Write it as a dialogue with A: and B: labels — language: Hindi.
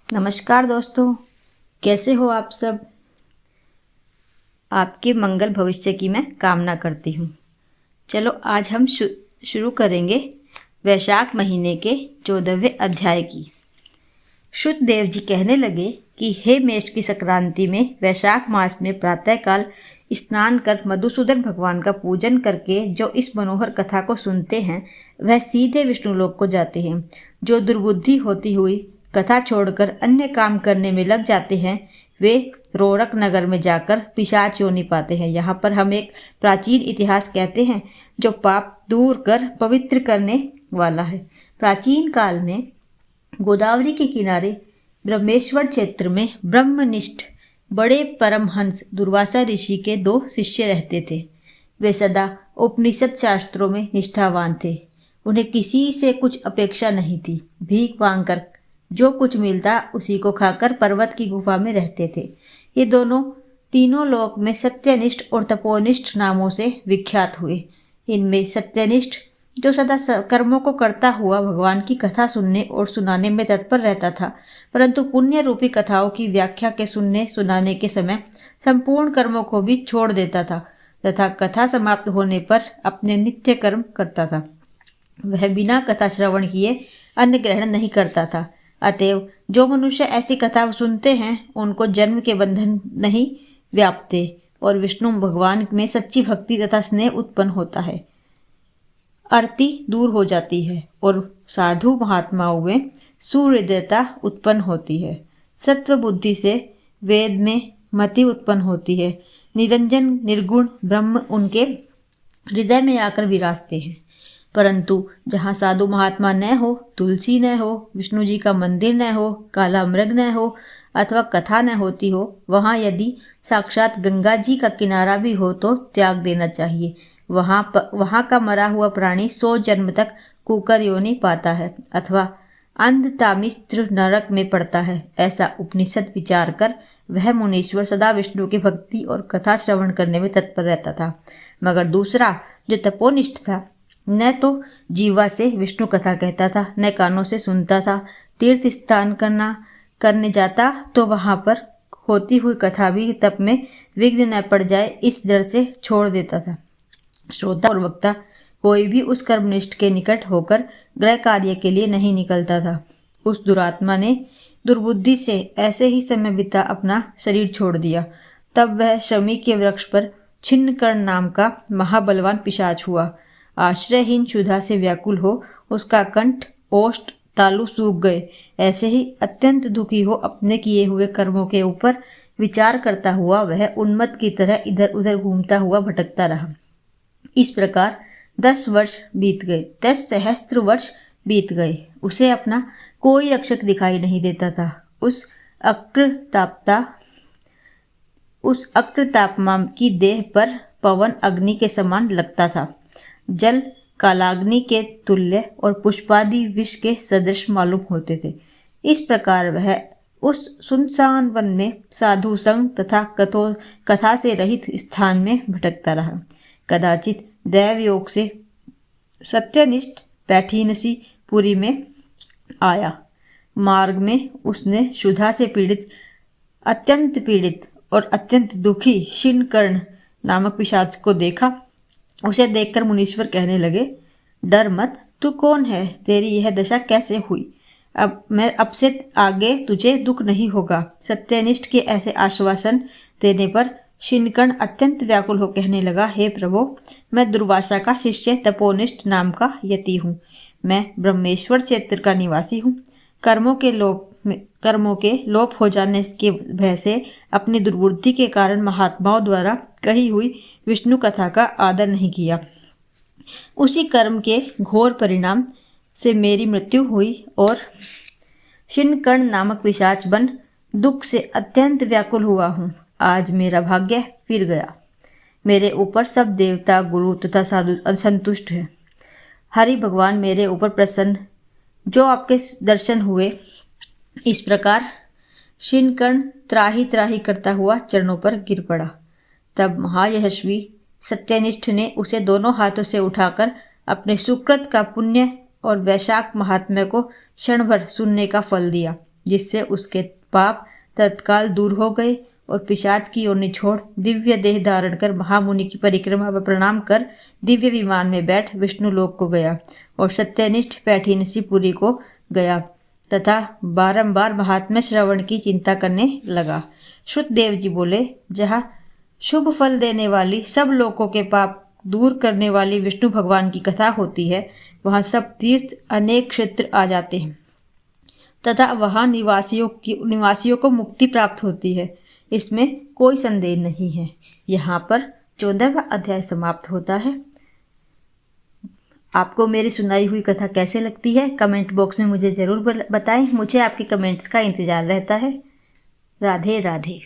A: नमस्कार दोस्तों, कैसे हो आप सब। आपके मंगल भविष्य की मैं कामना करती हूँ। चलो आज हम शुरू करेंगे वैशाख महीने के 14वें अध्याय की। शुद्ध देव जी कहने लगे कि हे मेष की संक्रांति में वैशाख मास में प्रातःकाल स्नान कर मधुसूदन भगवान का पूजन करके जो इस मनोहर कथा को सुनते हैं वह सीधे विष्णुलोक को जाते हैं। जो दुर्बुद्धि होती हुई कथा छोड़कर अन्य काम करने में लग जाते हैं वे रोरक नगर में जाकर पिशाच योनि पाते हैं। यहाँ पर हम एक प्राचीन इतिहास कहते हैं जो पाप दूर कर पवित्र करने वाला है। प्राचीन काल में गोदावरी के किनारे ब्रह्मेश्वर क्षेत्र में ब्रह्मनिष्ठ बड़े परमहंस दुर्वासा ऋषि के 2 शिष्य रहते थे। वे सदा उपनिषद शास्त्रों में निष्ठावान थे। उन्हें किसी से कुछ अपेक्षा नहीं थी। भीख मांगकर जो कुछ मिलता उसी को खाकर पर्वत की गुफा में रहते थे। ये दोनों तीनों लोक में सत्यनिष्ठ और तपोनिष्ठ नामों से विख्यात हुए। इनमें सत्यनिष्ठ जो सदा कर्मों को करता हुआ भगवान की कथा सुनने और सुनाने में तत्पर रहता था, परंतु पुण्य रूपी कथाओं की व्याख्या के सुनने सुनाने के समय संपूर्ण कर्मों को भी छोड़ देता था तथा कथा समाप्त होने पर अपने नित्य कर्म करता था। वह बिना कथा श्रवण किए अन्न ग्रहण नहीं करता था। अतएव जो मनुष्य ऐसी कथा सुनते हैं उनको जन्म के बंधन नहीं व्यापते और विष्णु भगवान में सच्ची भक्ति तथा स्नेह उत्पन्न होता है। आरती दूर हो जाती है और साधु महात्माओं में सुहृदयता उत्पन्न होती है। सत्व बुद्धि से वेद में मति उत्पन्न होती है। निरंजन निर्गुण ब्रह्म उनके हृदय में आकर विराजते हैं। परंतु जहाँ साधु महात्मा न हो, तुलसी न हो, विष्णु जी का मंदिर न हो, काला मृग न हो अथवा कथा न होती हो, वहाँ यदि साक्षात गंगा जी का किनारा भी हो तो त्याग देना चाहिए। वहाँ का मरा हुआ प्राणी 100 जन्म तक कुकर योनि पाता है अथवा अंधतामिस्त्र नरक में पड़ता है। ऐसा उपनिषद विचार कर वह मुनीश्वर सदा विष्णु की भक्ति और कथा श्रवण करने में तत्पर रहता था। मगर दूसरा जो तपोनिष्ठ था, न तो जीवा से विष्णु कथा कहता था, न कानों से सुनता था। तीर्थ स्थान करने जाता तो वहाँ पर होती हुई कथा भी तप में विघ्न न पड़ जाए इस डर से छोड़ देता था। श्रोता और वक्ता कोई भी उस कर्मनिष्ठ के निकट होकर गृह कार्य के लिए नहीं निकलता था। उस दुरात्मा ने दुर्बुद्धि से ऐसे ही समय बिता अपना शरीर छोड़ दिया। तब वह शमी के वृक्ष पर छिन्नकर्ण नाम का महाबलवान पिशाच हुआ। आश्रयहीन क्षुधा से व्याकुल हो उसका कंठ ओष्ठ तालु सूख गए। ऐसे ही अत्यंत दुखी हो अपने किए हुए कर्मों के ऊपर विचार करता हुआ वह उन्मत्त की तरह इधर उधर घूमता हुआ भटकता रहा। इस प्रकार 10 वर्ष बीत गए, 10 सहस्त्र वर्ष बीत गए। उसे अपना कोई रक्षक दिखाई नहीं देता था। उस अकृतापमा की देह पर पवन अग्नि के समान लगता था। जल कालाग्नि के तुल्य और पुष्पादि विष के सदृश मालूम होते थे। इस प्रकार वह उस सुनसान वन में साधु संग तथा कथा से रहित स्थान में भटकता रहा। कदाचित दैव योग से सत्यनिष्ठ पैठीनसी पुरी में आया। मार्ग में उसने क्षुधा से अत्यंत पीड़ित और अत्यंत दुखी शिनकर्ण नामक पिशाच को देखा। उसे देखकर मुनीश्वर कहने लगे, डर मत, तू कौन है, तेरी यह दशा कैसे हुई। अब से आगे तुझे दुख नहीं होगा। सत्यनिष्ठ के ऐसे आश्वासन देने पर शिनकर्ण अत्यंत व्याकुल हो कहने लगा, हे प्रभु, मैं दुर्वासा का शिष्य तपोनिष्ठ नाम का यति हूँ। मैं ब्रह्मेश्वर क्षेत्र का निवासी हूँ। कर्मों के लोप हो जाने के भय से अपनी दुर्बुद्धि के कारण महात्माओं द्वारा कही हुई विष्णु कथा का आदर नहीं किया। उसी कर्म के घोर परिणाम से मेरी मृत्यु हुई और शिनकर्ण नामक पिशाच बन दुख से अत्यंत व्याकुल हुआ हूँ। आज मेरा भाग्य फिर गया। मेरे ऊपर सब देवता गुरु तथा साधु असंतुष्ट हैं। हरि भगवान मेरे ऊपर प्रसन्न जो आपके दर्शन हुए। इस प्रकार शिनकर्ण त्राही त्राही करता हुआ चरणों पर गिर पड़ा। तब महायशस्वी सत्यनिष्ठ ने उसे दोनों हाथों से उठाकर अपने सुकृत का पुण्य और वैशाख महात्म्य को क्षण भर सुनने का फल दिया। जिससे उसके पाप तत्काल दूर हो गए और पिशाच की योनि छोड़ दिव्य देह धारण कर महामुनि की परिक्रमा व प्रणाम कर दिव्य विमान में बैठ विष्णुलोक को गया और सत्यनिष्ठ पैठीनसीपुरी को गया तथा बारंबार महात्म्य श्रवण की चिंता करने लगा। श्रुतदेव जी बोले, जहाँ शुभ फल देने वाली, सब लोगों के पाप दूर करने वाली विष्णु भगवान की कथा होती है, वहाँ सब तीर्थ अनेक क्षेत्र आ जाते हैं तथा वहाँ निवासियों को मुक्ति प्राप्त होती है। इसमें कोई संदेह नहीं है। यहाँ पर 14वां अध्याय समाप्त होता है। आपको मेरी सुनाई हुई कथा कैसे लगती है कमेंट बॉक्स में मुझे ज़रूर बताएं। मुझे आपके कमेंट्स का इंतज़ार रहता है। राधे राधे।